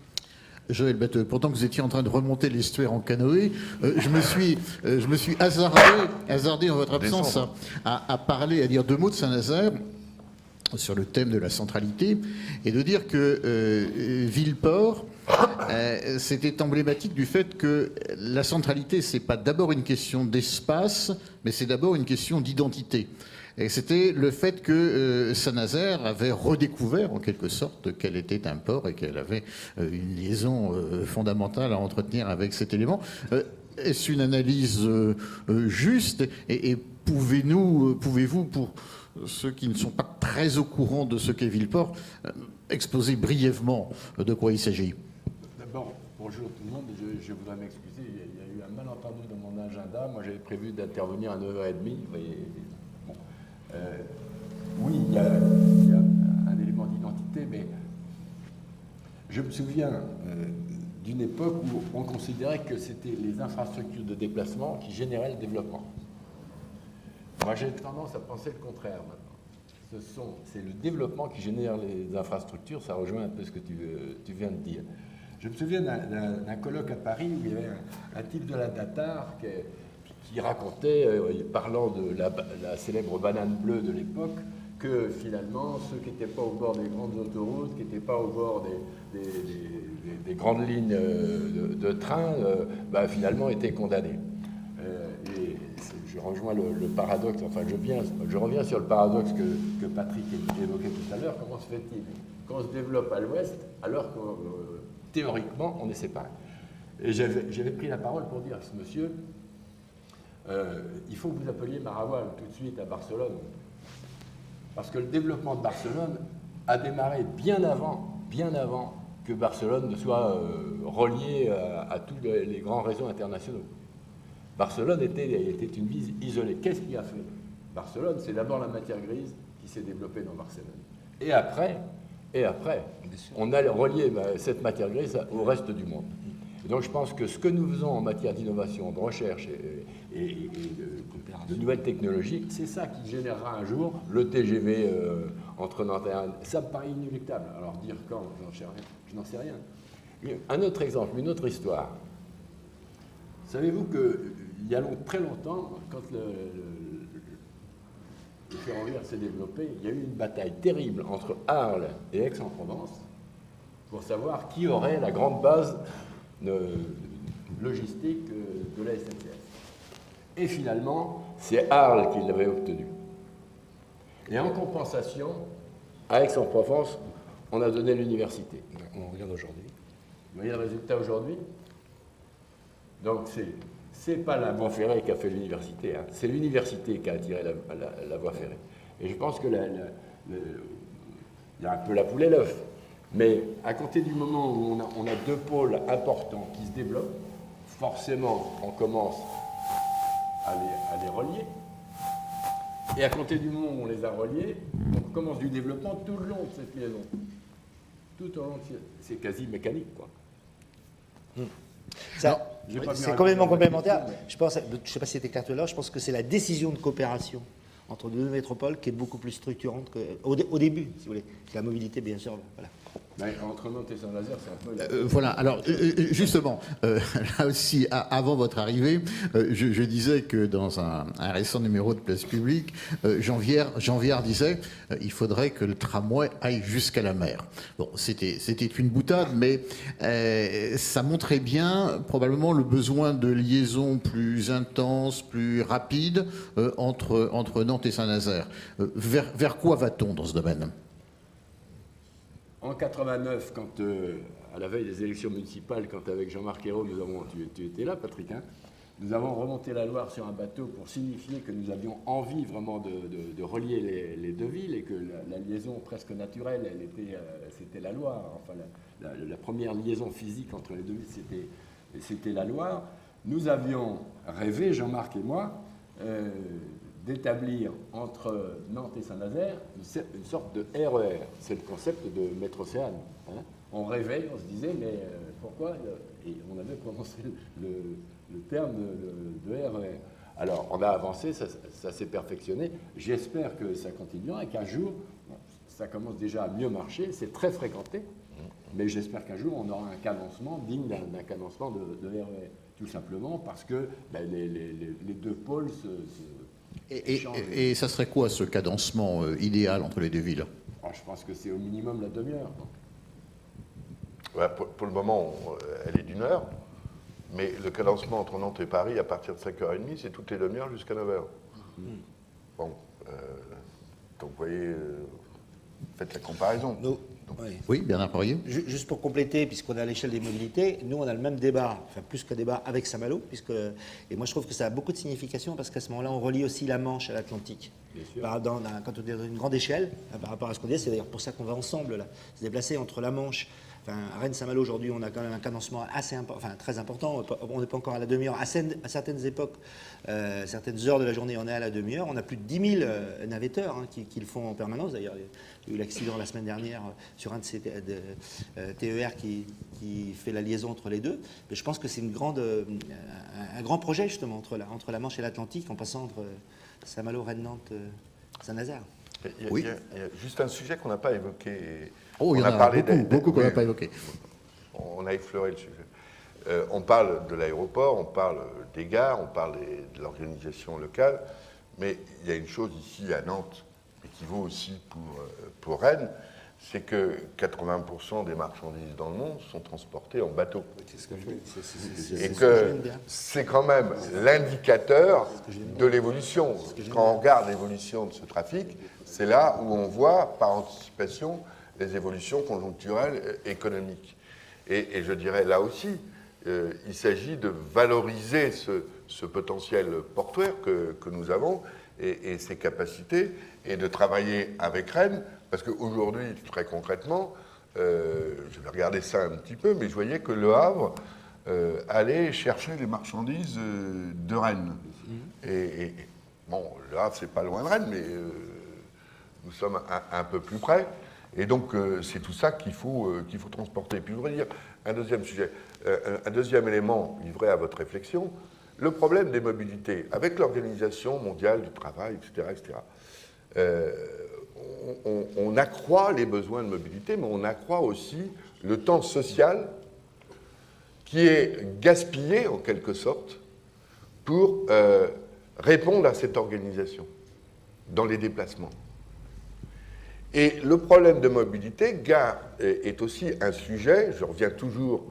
Joël Batteux, pourtant que vous étiez en train de remonter l'estuaire en canoë, je me suis hasardé en votre absence à parler, à dire 2 mots de Saint-Nazaire sur le thème de la centralité, et de dire que Villeport, c'était emblématique du fait que la centralité, c'est pas d'abord une question d'espace, mais c'est d'abord une question d'identité. Et c'était le fait que Saint-Nazaire avait redécouvert en quelque sorte qu'elle était un port et qu'elle avait une liaison fondamentale à entretenir avec cet élément. Est-ce une analyse juste et pouvez-vous, pour ceux qui ne sont pas très au courant de ce qu'est Villeport, exposer brièvement de quoi il s'agit? D'abord, bonjour tout le monde, je voudrais m'excuser, il y a eu un malentendu dans mon agenda. Moi, j'avais prévu d'intervenir à 9h30, vous voyez. Oui, il y a un élément d'identité, mais je me souviens d'une époque où on considérait que c'était les infrastructures de déplacement qui généraient le développement. Moi, j'ai tendance à penser le contraire maintenant. C'est le développement qui génère les infrastructures, ça rejoint un peu ce que tu viens de dire. Je me souviens d'un colloque à Paris où il y avait un type de la Datar qui racontait, parlant de la célèbre banane bleue de l'époque, que finalement, ceux qui n'étaient pas au bord des grandes autoroutes, qui n'étaient pas au bord des grandes lignes de train, finalement étaient condamnés. Et je rejoins le paradoxe, enfin je reviens sur le paradoxe que Patrick évoquait tout à l'heure. Comment se fait-il qu'on se développe à l'ouest alors que théoriquement on est séparés? Et j'avais pris la parole pour dire à ce monsieur, il faut que vous appeliez Marawal tout de suite à Barcelone. Parce que le développement de Barcelone a démarré bien avant que Barcelone ne soit relié à tous les grands réseaux internationaux. Barcelone était une ville isolée. Qu'est-ce qui a fait Barcelone? C'est d'abord la matière grise qui s'est développée dans Barcelone. Et après, on a relié cette matière grise au reste du monde. Et donc je pense que ce que nous faisons en matière d'innovation, de recherche et de nouvelles technologies, c'est ça qui générera un jour le TGV entre Nantes et Rennes. Ça me paraît inéluctable. Alors dire quand, je n'en sais rien. Un autre exemple, une autre histoire. Savez-vous qu'il y a très longtemps, quand le ferroviaire s'est développé, il y a eu une bataille terrible entre Arles et Aix-en-Provence pour savoir qui aurait la grande base logistique de la SNCF. Et finalement, c'est Arles qui l'avait obtenu. Et en compensation, à Aix-en-Provence, on a donné l'université. On regarde aujourd'hui. Vous voyez le résultat aujourd'hui? Donc, c'est pas la voie ferrée qui a fait l'université, hein. C'est l'université qui a attiré la voie ferrée. Et je pense que il y a un peu la poule et l'œuf. Mais à compter du moment où on a deux pôles importants qui se développent, forcément, on commence à les relier. Et à compter du moment où on les a reliés, on commence du développement tout le long de cette liaison. Tout au long de c'est quasi mécanique, quoi. C'est complètement complémentaire. Je ne sais pas si c'était clair tout à l'heure, je pense que c'est la décision de coopération entre deux métropoles qui est beaucoup plus structurante qu'au début, si vous voulez. La mobilité, bien sûr, voilà. Mais entre Nantes et Saint-Nazaire, c'est un peu... Voilà, alors justement, là aussi, avant votre arrivée, je disais que dans un récent numéro de Place Publique, Jean Viard disait il faudrait que le tramway aille jusqu'à la mer. Bon, c'était une boutade, mais ça montrait bien probablement le besoin de liaisons plus intenses, plus rapides entre Nantes et Saint-Nazaire. Vers quoi va-t-on dans ce domaine ? En 89, quand, à la veille des élections municipales, quand avec Jean-Marc Ayrault, tu étais là, Patrick, hein, nous avons remonté la Loire sur un bateau pour signifier que nous avions envie vraiment de relier les deux villes et que la liaison presque naturelle, c'était la Loire. Enfin, la première liaison physique entre les deux villes, c'était la Loire. Nous avions rêvé, Jean-Marc et moi, d'établir entre Nantes et Saint-Nazaire une sorte de RER. C'est le concept de Métro-Océane. Hein. On rêvait, on se disait, mais pourquoi et on avait prononcé le terme de RER. Alors, on a avancé, ça s'est perfectionné. J'espère que ça continuera et qu'un jour, ça commence déjà à mieux marcher. C'est très fréquenté, mais j'espère qu'un jour, on aura un cadencement digne d'un cadencement de RER. Tout simplement parce que les deux pôles Et ça serait quoi ce cadencement idéal entre les deux villes? Alors, je pense que c'est au minimum la demi-heure. Ouais, pour le moment, elle est d'1 heure, mais le cadencement entre Nantes et Paris, à partir de 5h30, c'est toutes les demi-heures jusqu'à 9h. Bon, donc vous voyez, faites la comparaison. Oui, Bernard Poirier. Juste pour compléter, puisqu'on est à l'échelle des mobilités, nous on a le même débat, enfin plus qu'un débat avec Saint-Malo, et moi je trouve que ça a beaucoup de signification parce qu'à ce moment-là on relie aussi la Manche à l'Atlantique. Quand on est dans une grande échelle, par rapport à ce qu'on dit, c'est d'ailleurs pour ça qu'on va ensemble là, se déplacer entre la Manche. Enfin, à Rennes-Saint-Malo, aujourd'hui, on a quand même un cadencement très important. On n'est pas encore à la demi-heure. À certaines époques, certaines heures de la journée, on est à la demi-heure. On a plus de 10 000 navetteurs qui le font en permanence. D'ailleurs, il y a eu l'accident la semaine dernière sur un de ces TER qui fait la liaison entre les deux. Mais je pense que c'est un grand projet, justement, entre la Manche et l'Atlantique, en passant entre Saint-Malo, Rennes, Nantes, Saint-Nazaire. Il y a juste un sujet qu'on n'a pas évoqué. Oh, il y en a beaucoup qu'on n'a pas évoqué. On a effleuré le sujet. On parle de l'aéroport, on parle des gares, on parle de l'organisation locale, mais il y a une chose ici à Nantes, et qui vaut aussi pour Rennes, c'est que 80% des marchandises dans le monde sont transportées en bateau. C'est ce que je veux. Et que c'est quand même l'indicateur de l'évolution. Quand on regarde l'évolution de ce trafic, c'est là où on voit, par anticipation, les évolutions conjoncturelles économiques. Et je dirais là aussi, il s'agit de valoriser ce potentiel portuaire que nous avons et ses capacités, et de travailler avec Rennes, parce qu'aujourd'hui, très concrètement, je vais regarder ça un petit peu, mais je voyais que Le Havre allait chercher les marchandises de Rennes. Et bon, Le Havre, c'est pas loin de Rennes, mais nous sommes un peu plus près. Et donc, c'est tout ça qu'il faut transporter. Puis, je voudrais dire un deuxième sujet, un deuxième élément livré à votre réflexion, le problème des mobilités, avec l'Organisation mondiale du travail, etc., on accroît les besoins de mobilité, mais on accroît aussi le temps social qui est gaspillé, en quelque sorte, pour répondre à cette organisation dans les déplacements. Et le problème de mobilité, gare, est aussi un sujet, je reviens toujours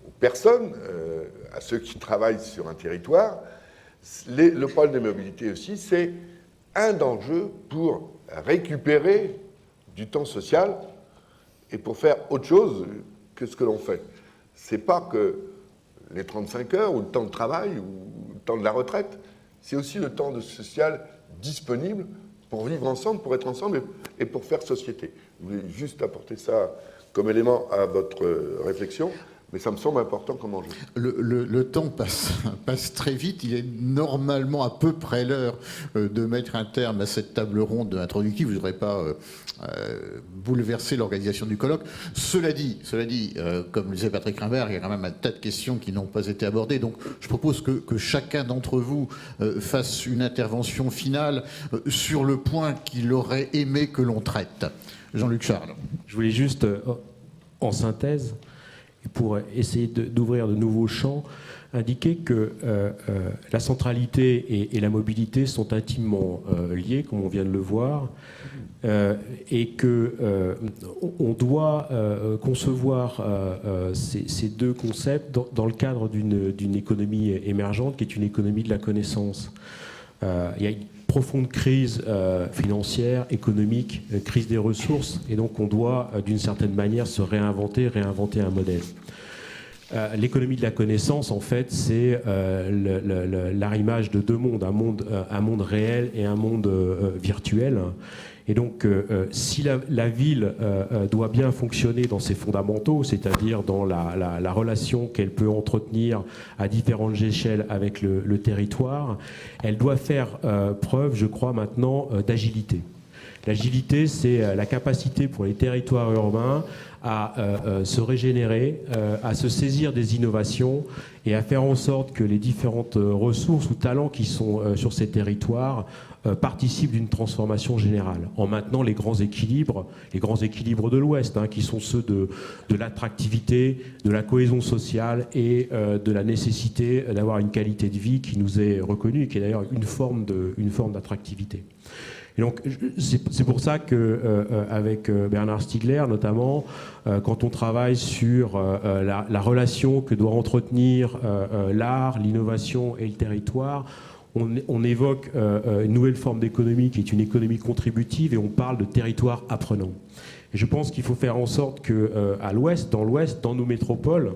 aux personnes, à ceux qui travaillent sur un territoire, le problème de mobilité aussi, c'est un enjeu pour récupérer du temps social et pour faire autre chose que ce que l'on fait. C'est pas que les 35 heures ou le temps de travail ou le temps de la retraite, c'est aussi le temps social disponible pour vivre ensemble, pour être ensemble et pour faire société. Je voulais juste apporter ça comme élément à votre réflexion, mais ça me semble important comme enjeu. Le temps passe très vite. Il est normalement à peu près l'heure de mettre un terme à cette table ronde introductive. Je ne voudrais pas bouleverser l'organisation du colloque. Cela dit, comme le disait Patrick Rimbert, il y a quand même un tas de questions qui n'ont pas été abordées. Donc je propose que chacun d'entre vous fasse une intervention finale sur le point qu'il aurait aimé que l'on traite. Jean-Luc Charles. Je voulais juste, en synthèse, pour essayer d'ouvrir de nouveaux champs, indiquer que la centralité et la mobilité sont intimement liées, comme on vient de le voir, et qu'on doit concevoir ces deux concepts dans le cadre d'une économie émergente, qui est une économie de la connaissance. Il y a une profonde crise financière, économique, crise des ressources, et donc on doit d'une certaine manière se réinventer un modèle. L'économie de la connaissance, en fait, c'est l'arrimage de deux mondes, un monde réel et un monde virtuel. Et donc, si la ville doit bien fonctionner dans ses fondamentaux, c'est-à-dire dans la relation qu'elle peut entretenir à différentes échelles avec le territoire, elle doit faire preuve, je crois maintenant, d'agilité. L'agilité, c'est la capacité pour les territoires urbains à se régénérer, à se saisir des innovations et à faire en sorte que les différentes ressources ou talents qui sont sur ces territoires participent d'une transformation générale, en maintenant les grands équilibres de l'Ouest, qui sont ceux de l'attractivité, de la cohésion sociale et de la nécessité d'avoir une qualité de vie qui nous est reconnue et qui est d'ailleurs une forme d'attractivité. Et donc, c'est pour ça qu'avec Bernard Stiegler, notamment, quand on travaille sur la relation que doit entretenir l'art, l'innovation et le territoire, on évoque une nouvelle forme d'économie qui est une économie contributive et on parle de territoire apprenant. Et je pense qu'il faut faire en sorte qu'à l'Ouest, dans nos métropoles,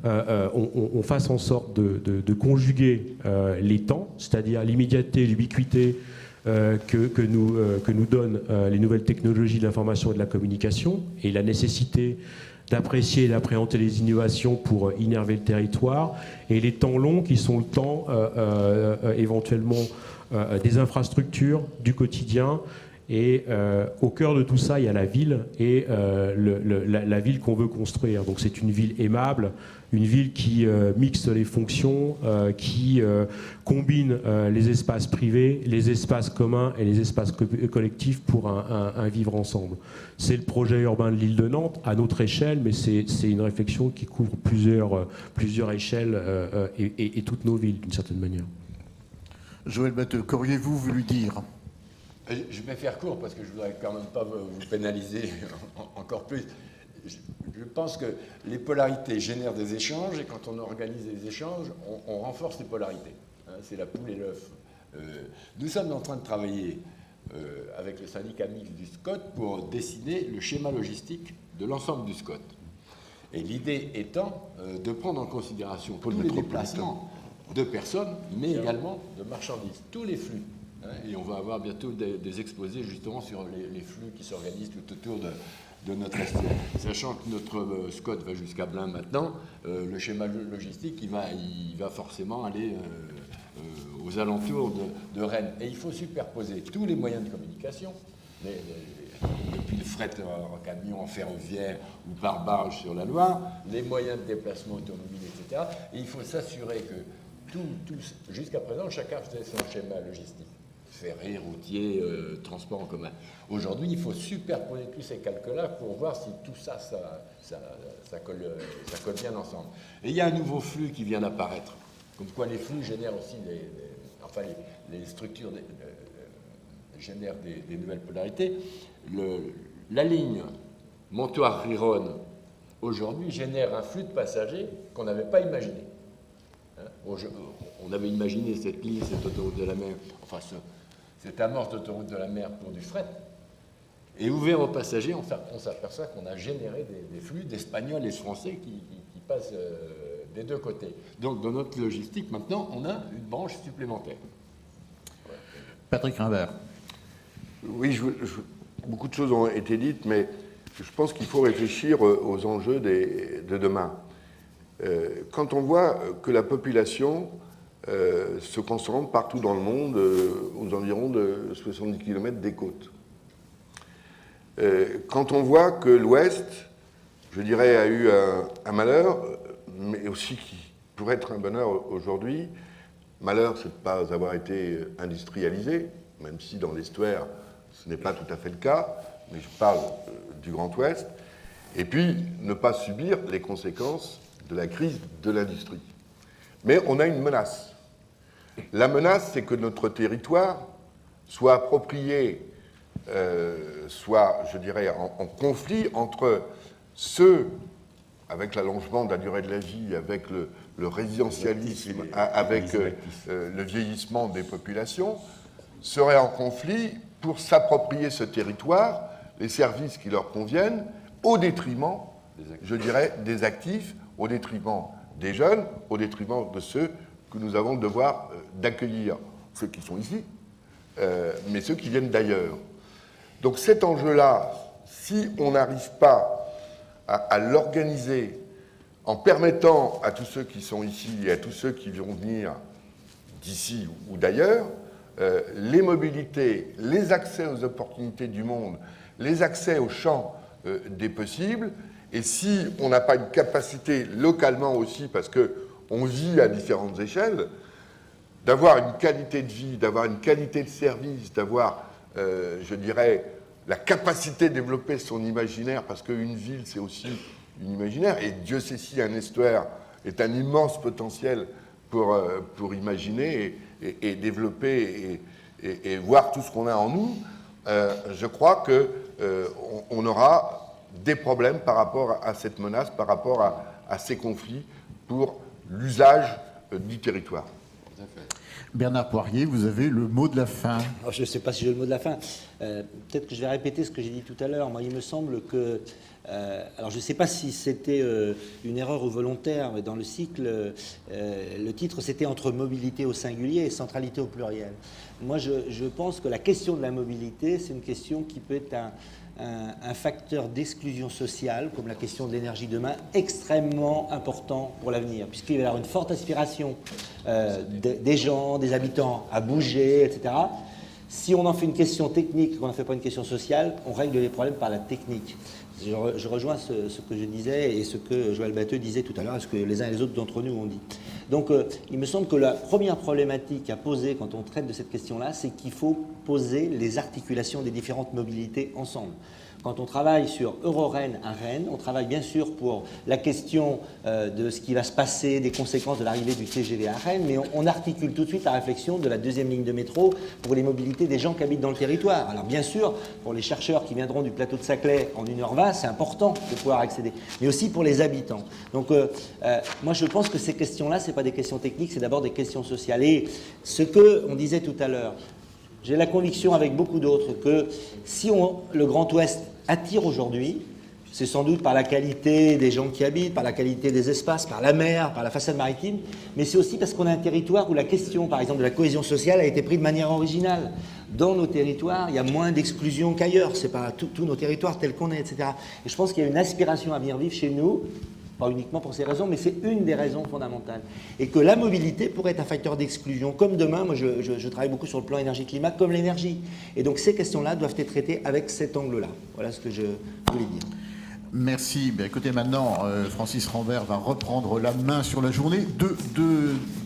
on fasse en sorte de conjuguer les temps, c'est-à-dire l'immédiateté, l'ubiquité, que nous donnent les nouvelles technologies de l'information et de la communication et la nécessité d'apprécier et d'appréhender les innovations pour innerver le territoire, et les temps longs qui sont le temps éventuellement des infrastructures, du quotidien. Et au cœur de tout ça, il y a la ville et la ville qu'on veut construire. Donc c'est une ville aimable, une ville qui mixe les fonctions, qui combine les espaces privés, les espaces communs et les espaces collectifs pour un vivre ensemble. C'est le projet urbain de l'île de Nantes, à notre échelle, mais c'est une réflexion qui couvre plusieurs échelles et toutes nos villes, d'une certaine manière. Joël Batteux, qu'auriez-vous voulu dire ? Je vais faire court parce que je ne voudrais quand même pas vous pénaliser encore plus. Je pense que les polarités génèrent des échanges et quand on organise des échanges, on renforce les polarités. Hein, c'est la poule et l'œuf. Nous sommes en train de travailler avec le syndicat mixte du SCOT pour dessiner le schéma logistique de l'ensemble du SCOT. Et l'idée étant de prendre en considération tous les déplacements de personnes, mais également de marchandises, tous les flux. Et on va avoir bientôt des exposés justement sur les flux qui s'organisent tout autour de notre est. Sachant que notre SCOT va jusqu'à Blain maintenant, le schéma logistique, il va forcément aller aux alentours de Rennes. Et il faut superposer tous les moyens de communication, depuis le fret en camion, en ferroviaire ou par barge sur la Loire, les moyens de déplacement automobile, etc. Et il faut s'assurer que jusqu'à présent, chacun faisait son schéma logistique. Ferré, routier, transport en commun. Aujourd'hui, il faut superposer tous ces calculs-là pour voir si tout ça colle bien ensemble. Et il y a un nouveau flux qui vient d'apparaître. Comme quoi les flux génèrent aussi les structures génèrent des nouvelles polarités. La ligne Montoire-Rironne, aujourd'hui, génère un flux de passagers qu'on n'avait pas imaginé. Hein, on avait imaginé cette ligne, cette autoroute de la mer, enfin cette amorce d'autoroute de la mer pour du fret. Et ouvert aux passagers, on s'aperçoit qu'on a généré des flux d'Espagnols et de Français qui passent des deux côtés. Donc, dans notre logistique, maintenant, on a une branche supplémentaire. Patrick Rimbert. Oui, beaucoup de choses ont été dites, mais je pense qu'il faut réfléchir aux enjeux de demain. Quand on voit que la population se concentre partout dans le monde, aux environs de 70 km des côtes, quand on voit que l'Ouest, je dirais, a eu un malheur, mais aussi qui pourrait être un bonheur aujourd'hui. Malheur, c'est de ne pas avoir été industrialisé, même si dans l'estuaire, ce n'est pas tout à fait le cas, mais je parle du Grand Ouest. Et puis, ne pas subir les conséquences de la crise de l'industrie. Mais on a une menace. La menace, c'est que notre territoire soit approprié, soit, je dirais, en conflit entre ceux, avec l'allongement de la durée de la vie, avec le résidentialisme, avec le vieillissement des populations, seraient en conflit pour s'approprier ce territoire, les services qui leur conviennent, au détriment, je dirais, des actifs, au détriment des jeunes, au détriment de ceux que nous avons le devoir d'accueillir, ceux qui sont ici, mais ceux qui viennent d'ailleurs. Donc cet enjeu-là, si on n'arrive pas à l'organiser en permettant à tous ceux qui sont ici et à tous ceux qui vont venir d'ici ou d'ailleurs, les mobilités, les accès aux opportunités du monde, les accès aux champs des possibles, et si on n'a pas une capacité localement aussi, parce qu'on vit à différentes échelles, d'avoir une qualité de vie, d'avoir une qualité de service, d'avoir, je dirais, la capacité de développer son imaginaire, parce qu'une ville, c'est aussi une imaginaire, et Dieu sait si un estuaire est un immense potentiel pour imaginer et développer et voir tout ce qu'on a en nous, je crois qu'on aura des problèmes par rapport à cette menace, par rapport à ces conflits pour l'usage du territoire. Bernard Poirier, vous avez le mot de la fin. Alors, je ne sais pas si j'ai le mot de la fin. Peut-être que je vais répéter ce que j'ai dit tout à l'heure. Moi, il me semble que... alors, je ne sais pas si c'était une erreur ou volontaire, mais dans le cycle, le titre, c'était « Entre mobilité au singulier et centralité au pluriel ». Moi, je pense que la question de la mobilité, c'est une question qui peut être un facteur d'exclusion sociale, comme la question de l'énergie demain, extrêmement important pour l'avenir, puisqu'il va y avoir une forte aspiration des gens, des habitants à bouger, etc. Si on en fait une question technique, qu'on n'en fait pas une question sociale, on règle les problèmes par la technique. Je rejoins ce que je disais et ce que Joël Batteux disait tout à l'heure, et ce que les uns et les autres d'entre nous ont dit. Donc, il me semble que la première problématique à poser quand on traite de cette question-là, c'est qu'il faut poser les articulations des différentes mobilités ensemble. Quand on travaille sur Euro-Rennes à Rennes, on travaille bien sûr pour la question de ce qui va se passer, des conséquences de l'arrivée du TGV à Rennes, mais on articule tout de suite la réflexion de la deuxième ligne de métro pour les mobilités des gens qui habitent dans le territoire. Alors bien sûr, pour les chercheurs qui viendront du plateau de Saclay en 1h20, c'est important de pouvoir accéder, mais aussi pour les habitants. Donc moi je pense que ces questions-là, ce n'est pas des questions techniques, c'est d'abord des questions sociales. Et ce qu'on disait tout à l'heure, j'ai la conviction avec beaucoup d'autres que si le Grand Ouest attire aujourd'hui, c'est sans doute par la qualité des gens qui habitent, par la qualité des espaces, par la mer, par la façade maritime, mais c'est aussi parce qu'on a un territoire où la question, par exemple, de la cohésion sociale a été prise de manière originale. Dans nos territoires, il y a moins d'exclusion qu'ailleurs, c'est pas tous nos territoires tels qu'on est, etc. Et je pense qu'il y a une aspiration à venir vivre chez nous, pas uniquement pour ces raisons, mais c'est une des raisons fondamentales. Et que la mobilité pourrait être un facteur d'exclusion, comme demain, moi je travaille beaucoup sur le plan énergie-climat, comme l'énergie. Et donc ces questions-là doivent être traitées avec cet angle-là. Voilà ce que je voulais dire. Merci. Bien, écoutez, maintenant, Francis Rambert va reprendre la main sur la journée.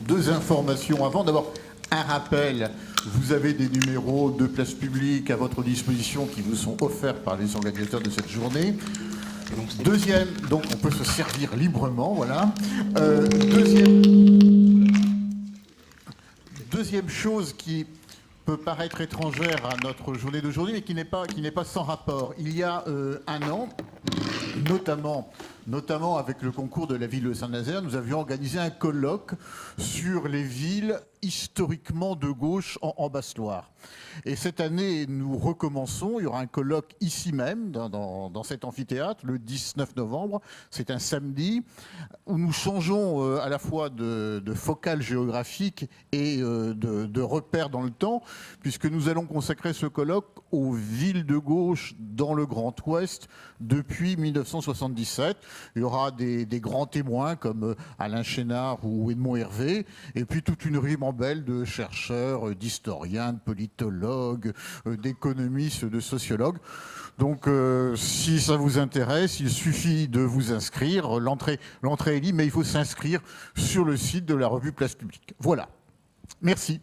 Deux informations avant. D'abord, un rappel. Vous avez des numéros de place publique à votre disposition qui vous sont offerts par les organisateurs de cette journée. Deuxième, donc on peut se servir librement, voilà. Deuxième chose qui peut paraître étrangère à notre journée d'aujourd'hui, mais qui n'est pas sans rapport. Il y a un an, notamment avec le concours de la ville de Saint-Nazaire, nous avions organisé un colloque sur les villes historiquement de gauche en Basse-Loire. Et cette année, nous recommençons. Il y aura un colloque ici même, dans cet amphithéâtre, le 19 novembre. C'est un samedi, où nous changeons à la fois de focale géographique et de repère dans le temps, puisque nous allons consacrer ce colloque aux villes de gauche dans le Grand Ouest depuis 1977. Il y aura des grands témoins comme Alain Chénard ou Edmond Hervé, et puis toute une ribambelle de chercheurs, d'historiens, de politologues, d'économistes, de sociologues. Donc, si ça vous intéresse, il suffit de vous inscrire. L'entrée est libre, mais il faut s'inscrire sur le site de la revue Place Publique. Voilà. Merci.